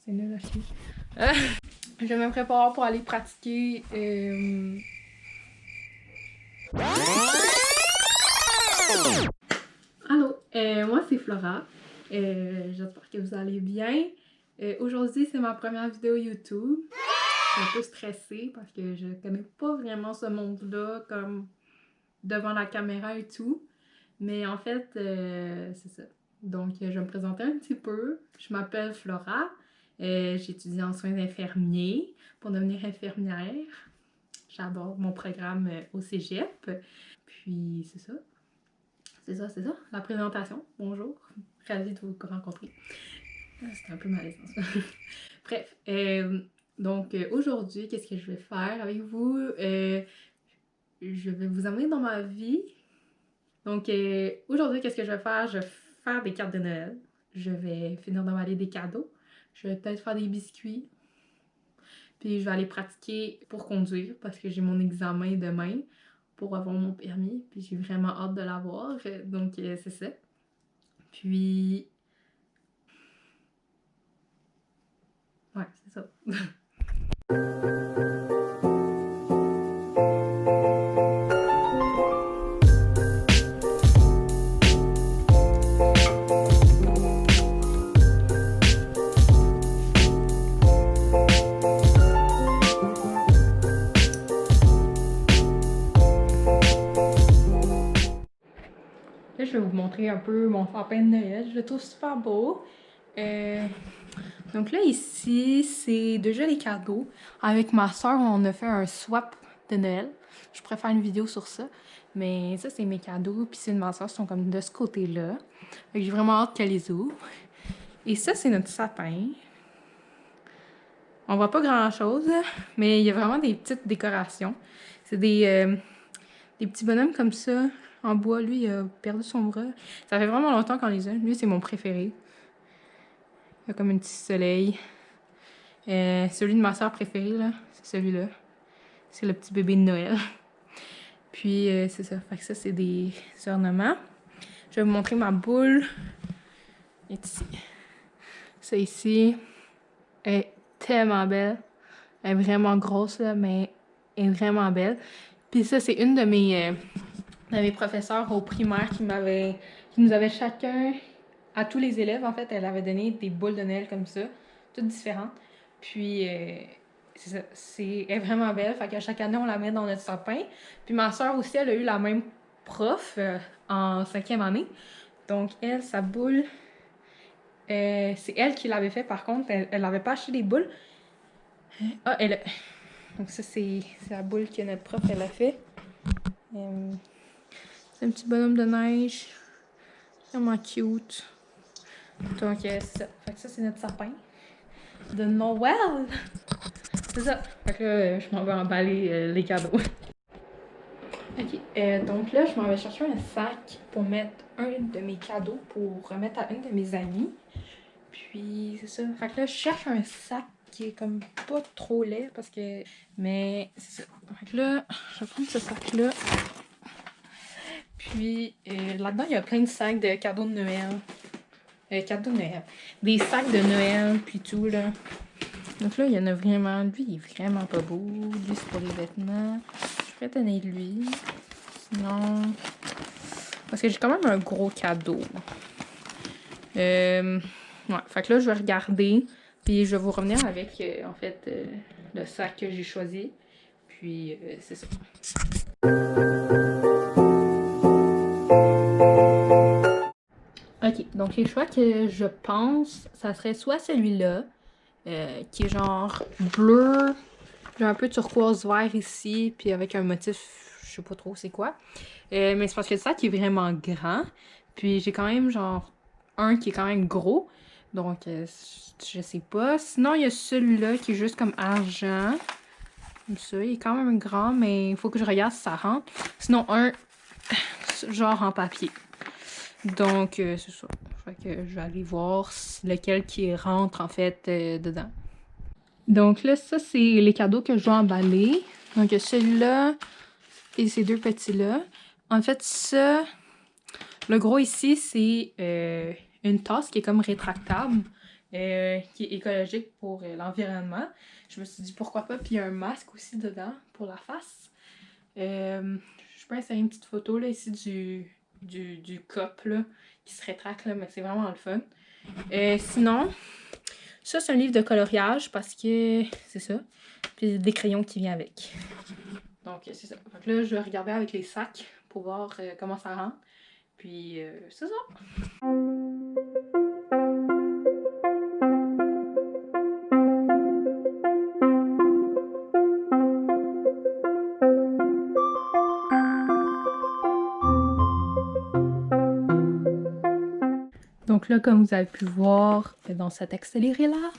C'est nul à chier. Je me prépare pour aller pratiquer. Allô, moi c'est Flora. J'espère que vous allez bien. Aujourd'hui, c'est ma première vidéo YouTube. Je suis un peu stressée parce que je connais pas vraiment ce monde-là, comme devant la caméra et tout. Mais en fait, c'est ça. Donc, je vais me présenter un petit peu. Je m'appelle Flora. J'étudie en soins infirmiers pour devenir infirmière. J'adore mon programme au cégep. Puis, c'est ça. C'est ça. La présentation. Bonjour. Ravie de vous rencontrer. C'était un peu malaisant, ça. Bref. Donc, aujourd'hui, qu'est-ce que je vais faire avec vous? Je vais vous amener dans ma vie. Donc, aujourd'hui, qu'est-ce que je vais faire? Je vais faire des cartes de Noël. Je vais finir d'emballer des cadeaux. Je vais peut-être faire des biscuits. Puis, je vais aller pratiquer pour conduire parce que j'ai mon examen demain pour avoir mon permis. Puis, j'ai vraiment hâte de l'avoir. Donc, c'est ça. Puis... ouais, c'est ça. Là, je vais vous montrer un peu mon sapin de Noël. Je le trouve super beau. Donc là, ici, c'est déjà les cadeaux. Avec ma soeur, on a fait un swap de Noël. Je pourrais faire une vidéo sur ça. Mais ça, c'est mes cadeaux. Puis ceux de ma soeur sont comme de ce côté-là. J'ai vraiment hâte qu'elle les ouvre. Et ça, c'est notre sapin. On voit pas grand-chose, mais il y a vraiment des petites décorations. C'est des petits bonhommes comme ça, en bois. Lui, il a perdu son bras. Ça fait vraiment longtemps qu'on les a. Lui, c'est mon préféré. Il y a comme un petit soleil. Celui de ma soeur préférée, là, c'est celui-là. C'est le petit bébé de Noël. Puis, c'est ça. Fait que ça, c'est des ornements. Je vais vous montrer ma boule. Elle est ici. Ça ici est tellement belle. Elle est vraiment grosse, là, mais elle est vraiment belle. Puis ça, c'est une de mes professeurs au primaire qui nous avait chacun, à tous les élèves, en fait, elle avait donné des boules de Noël comme ça, toutes différentes. Puis, c'est ça, elle est vraiment belle, fait qu'à chaque année, on la met dans notre sapin. Puis ma soeur aussi, elle a eu la même prof en 5e année. Donc, elle, sa boule, c'est elle qui l'avait fait, par contre, elle n'avait pas acheté des boules. Ah, donc ça, c'est la boule que notre prof, elle a fait. C'est un petit bonhomme de neige. Vraiment cute. Donc, c'est ça. Fait que ça, c'est notre sapin de Noël. C'est ça. Fait que là, je m'en vais emballer les cadeaux. Ok. Donc là, je m'en vais chercher un sac pour mettre un de mes cadeaux pour remettre à une de mes amies. Puis, c'est ça. Fait que là, je cherche un sac qui est comme pas trop laid parce que... mais, c'est ça. Fait que là, je vais prendre ce sac-là. Puis, là-dedans, il y a plein de sacs de cadeaux de Noël. Cadeaux de Noël. Des sacs de Noël, puis tout, là. Donc là, il y en a vraiment... lui, il est vraiment pas beau. Lui, c'est pour les vêtements. Je pourrais donner de lui. Sinon... parce que j'ai quand même un gros cadeau. Ouais, fait que là, je vais regarder. Puis je vais vous revenir avec, en fait, le sac que j'ai choisi. Puis, c'est ça. Ok, donc les choix que je pense, ça serait soit celui-là, qui est genre bleu, j'ai un peu turquoise vert ici, puis avec un motif, je sais pas trop c'est quoi. Mais c'est parce que le sac est vraiment grand, puis j'ai quand même genre un qui est quand même gros, donc je sais pas. Sinon, il y a celui-là qui est juste comme argent, comme ça, il est quand même grand, mais il faut que je regarde si ça rentre. Sinon, un genre en papier. Donc, c'est ça. Fait que je vais aller voir lequel qui rentre, en fait, dedans. Donc là, ça, c'est les cadeaux que je dois emballer. Donc, celui-là et ces deux petits-là. En fait, ça, le gros ici, c'est une tasse qui est comme rétractable. qui est écologique pour l'environnement. Je me suis dit pourquoi pas, puis il y a un masque aussi dedans pour la face. Je peux insérer une petite photo là, ici du cup là, qui se rétracte, là, mais c'est vraiment le fun. Sinon, ça c'est un livre de coloriage parce que c'est ça. Puis des crayons qui viennent avec. Donc c'est ça. Donc là, je vais regarder avec les sacs pour voir comment ça rentre. Puis c'est ça. Donc là, comme vous avez pu voir dans cet accéléré-là,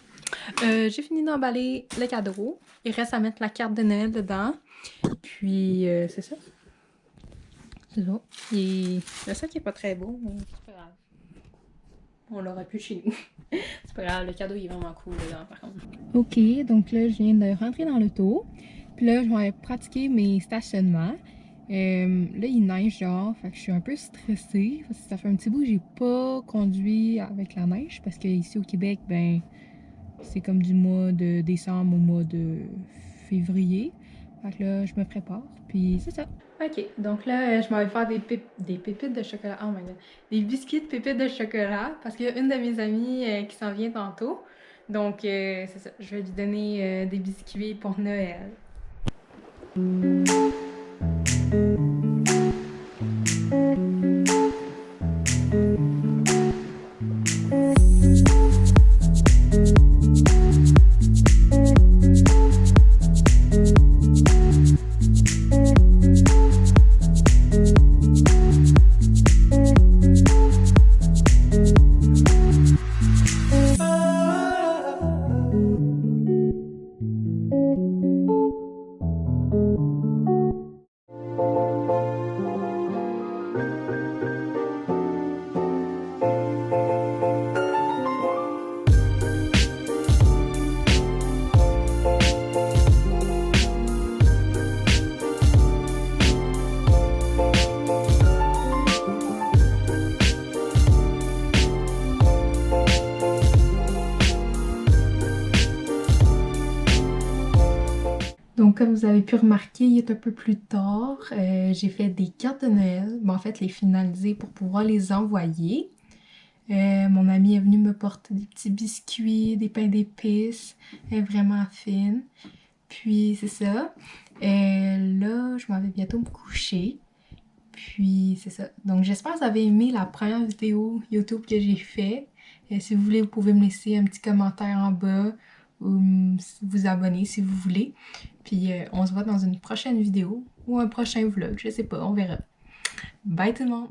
j'ai fini d'emballer le cadeau. Il reste à mettre la carte de Noël dedans. Puis c'est ça. C'est ça. Et le sac est pas très beau, mais c'est pas grave. On l'aura plus chez nous. C'est pas grave, le cadeau il est vraiment cool dedans par contre. Ok, donc là je viens de rentrer dans l'auto. Puis là je vais pratiquer mes stationnements. Là il neige dehors, fait que je suis un peu stressée parce que ça fait un petit bout que j'ai pas conduit avec la neige parce que ici au Québec, ben c'est comme du mois de décembre au mois de février. Fait que là je me prépare, puis c'est ça. Ok, donc là, je m'en vais faire des pépites de chocolat. Oh my god. Des biscuits de pépites de chocolat parce qu'il y a une de mes amies qui s'en vient tantôt. Donc, c'est ça. Je vais lui donner des biscuits pour Noël. Donc, comme vous avez pu remarquer, il est un peu plus tard. J'ai fait des cartes de Noël. Bon, en fait, les finaliser pour pouvoir les envoyer. Mon amie est venue me porter des petits biscuits, des pains d'épices. Elle est vraiment fine. Puis, c'est ça. Là, je m'en vais bientôt me coucher. Puis, c'est ça. Donc, j'espère que vous avez aimé la première vidéo YouTube que j'ai fait. Si vous voulez, vous pouvez me laisser un petit commentaire en bas ou vous abonner si vous voulez. Puis on se voit dans une prochaine vidéo ou un prochain vlog, je sais pas, on verra. Bye tout le monde!